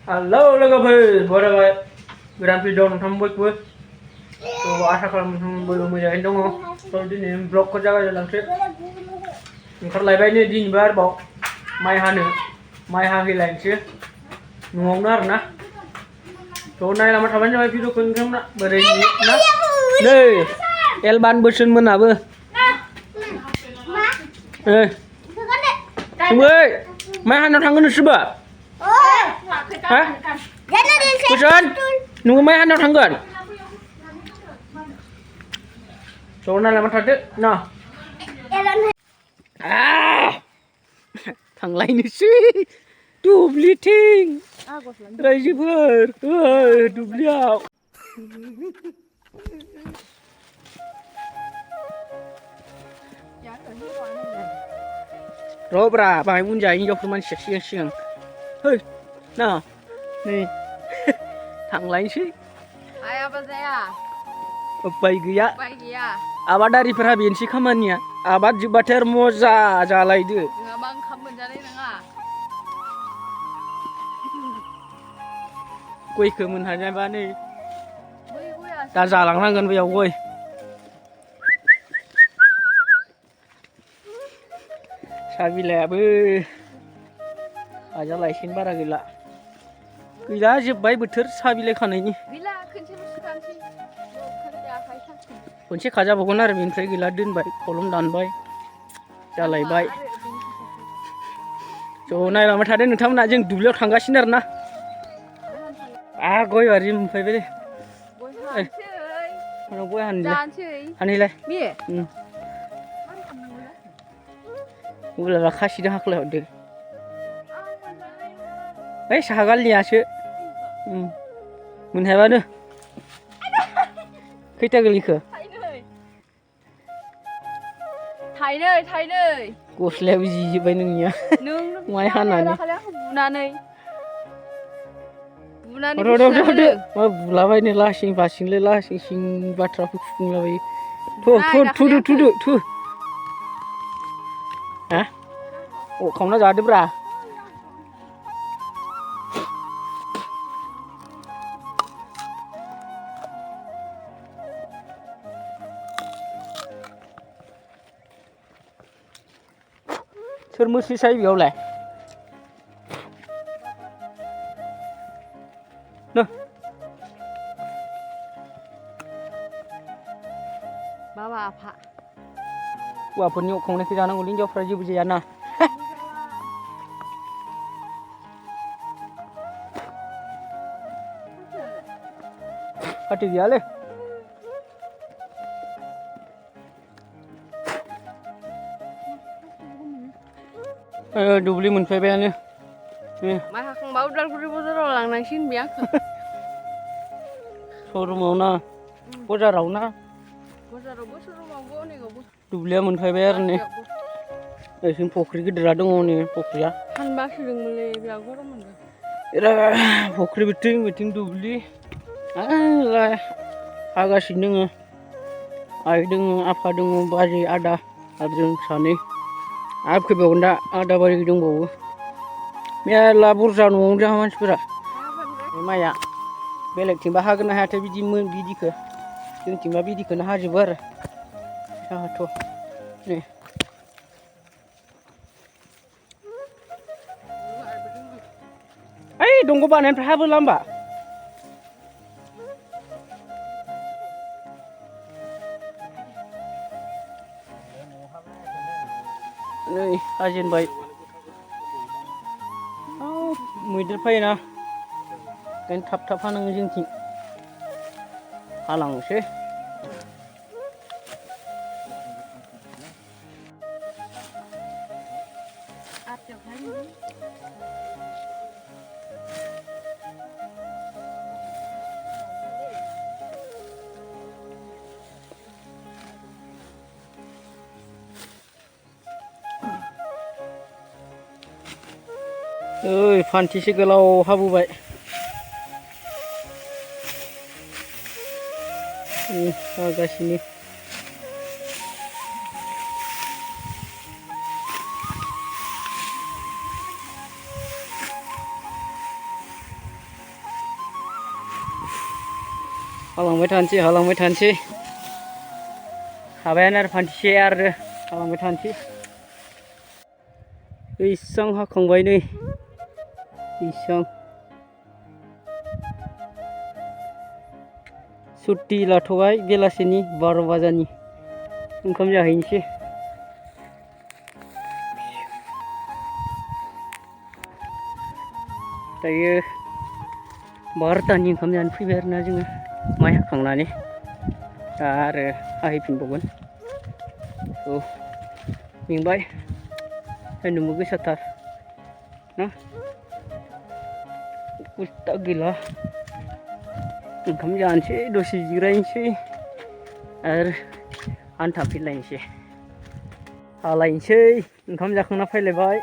Halo logoफोर बराय गोदान video नोंथां बयबो आसा खालामो नोंथां बयबो मोजाङैनो दङ दिनै ब्लगखौ जागायलांसै ओंखारलायबाय नै दिनैबो आरोबाव माइ हाहैलायनोसै न'आवनो आरोना नायलांबाय थाबानो जाबाय भिडिअखौ नोंथांमोना बोरै ना नै एलबान बोसोन मोनाबो माइ हानायाव थांगोन नोंसोरबो ha? Bosan? Nunggu mai hanau tanggan? Soalnya lama tadi, nah. Thằng lấy này xí, dubli ting, raisi phở, dubli ảo. Rồi bà hãy muốn dạy cho chúng mình sẽ xiên. Hơi, nào, nè, thằng lấy xí. Ai apa saya? Baik ya. Baik ya. Abad dari perhabian sih kamannya. Abad jubater moza jalai itu. Nggak bang kamu jadi nggak? Quay khử mình hanya ba này. Ta giả lắng năng gần bây giờ quay. Sabi lẹ bư. Aja lai xin bara gila. Gila जोब्बाय बोथोर साहा बिलाइ खानायनि खनसे खाजाबावगोन आरो बेनिफ्राय गैला दोनबाय कलम दानबाय जालायबाय ज' नायलांबाय थादो नोंथांमोना जों दुब्लियाव थांगासिनो आरोना गय बारि मोनफैबाय दे गय हानैलाय उलाला खासिदों हाख्लाय हरदो ओइ साहा गालनियासो मोनहायाबानो खैथा गोलैखो थाइनै गस्लायाबो जिजोब्बाय नोंनिया माइ हानानै मा बुलाबायनो लासिं फासिंलै लासिं सिं बाथ्राफोर खुफुंलाबायो थुदो हा खावना जादोब्रा सोर मोसि सायो बेयावलाय बाबा आफा हौवाफोरनि अखावनायखौ जानांगौलै हिनजावफ्रा जेबो जायाना फाथो गैयालै दुब्लि मोनफैबायानो माइ हाखांबा उदालगुरि बाजाराव लांनांसिगोन बे आंखौ शरुमाव ना बाजाराव ना बाजारावबो शरुमावबो अनेकावबो दुब्लिया मोनफैबाय आरो नै ओइथिं फख्रि गिदिरा दङ नै फख्रिया फानबासोदोंमोनलै बिराद गरम मोनदों फख्रि बिथिं दुब्लि हागासिनो दङ आइ दङ आफा दङ बाजै आदा आरो जों सानै आरो फैबावगोन दा आदा बारि दंबावो मेरला बुरजा न'आवनो जोंहा मानसिफोरा माइया बेलेगथिंबा हागोन ना हायाथाय बिदिखौ जोंथिंबा बिदिखौनो हाजोबो आरो जोंहाथ' नै ओइ दंग' बानायनिफ्राय हाबोला होमबा नै हाजेनबाय मैदेर फैयोना ओंखायनो थाब हानाङो जोंथिं हालांनोसै ओइ फान्थिसे गोलाव हाबोबाय हागासिनो हालांबाय थानोसै हाबायानो आरो फानथिसे आरो हालांबाय थानोसै इसां हाखांबाय नै इसां सुटि लाथ'बाय बेलासिनि 12 बाजानि ओंखाम जाहैनोसै दायो 12तानि ओंखाम जानो फैबाय आरोना जोङो माइ हाखांनानै दा आरो हाहैफिनबावगोन मेंबाय सान्दुंबो गोसाथार ना उस्ता गैला ओंखाम जानोसै दसे जिरायनोसै आरो हान्थाफिनलायनोसै हालायनोसै ओंखाम जाखांना फैलायबाय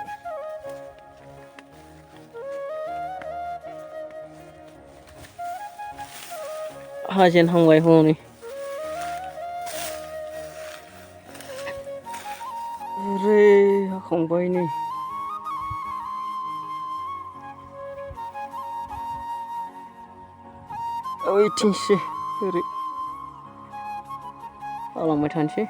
हाजेनहांबाय हनै ओरै हाखांबाय नै ओइथिंसो ओरै हालांबाय थानोसै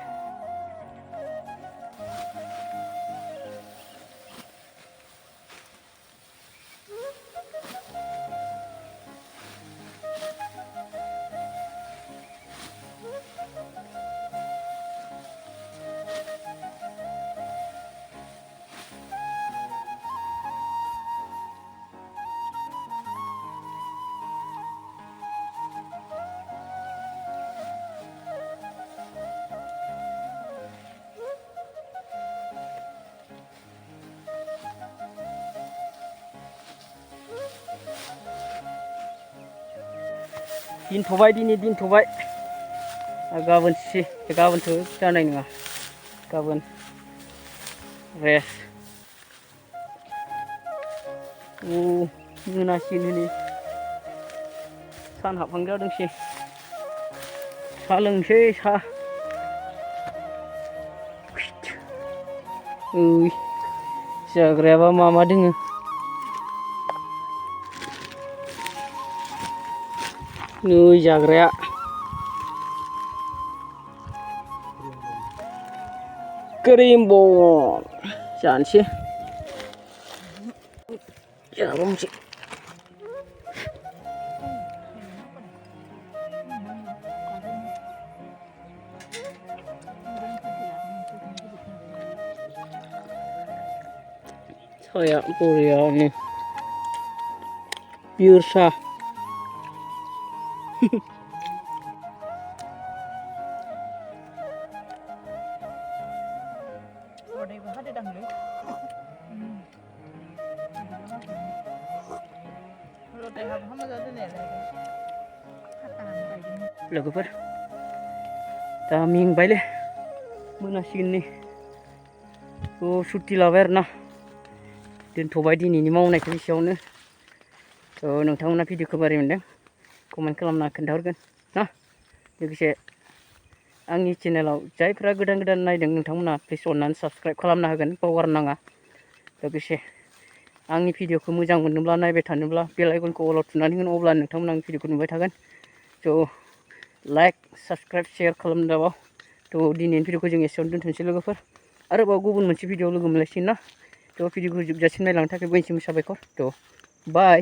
दिनथ'बाय दिनै दिनथ'बाय गाबोनसो जानाय नङा गाबोन रेस्ट मोनासिन हनै सान हाबहां जादोंसै साहा लोंसै साहा जाग्रायाबा मा दोङो नै जाग्राया क्रिम बल जानोसै जाबावनोसै साया बरियानो पियर साहा लोगोफोर दा मेंबायलै मोनासिगोन नै सुटि लाबाय आरोना दोनथ'बाय दिनैनि मावनायखौ एसेयावनो नोंथांमोना भिडिअखौ बोरै मोनदों कमेन्ट खालामना खोन्थाहरगोन ना लोगोसे आंनि चेनेलाव जायफ्रा गोदान नायदों नोंथांमोना प्लिज अननानै साबस्क्राइब खालामना होगोन बावगारनाङा लोगोसे आंनि भिडिअखौ मोजां मोनोब्ला नायबाय थानोब्ला बेल आइकनखौ अलाव थुनानै होगोन अब्ला नोंथांमोना आंनि भिडिअखौ नुबाय थागोन लाइक साबस्क्राइब शेयार खालामदाबाव दिनैनि भिडिअखौ जों एसेयावनो दोनथ'नोसै लोगोफोर आरोबाव गुबुन मोनसे भिडिअ लोगो मोनलायसिगोन ना भिडिअखौ जोबजासिम नायलांनो थाखाय बयनिसिम साबायखर बाय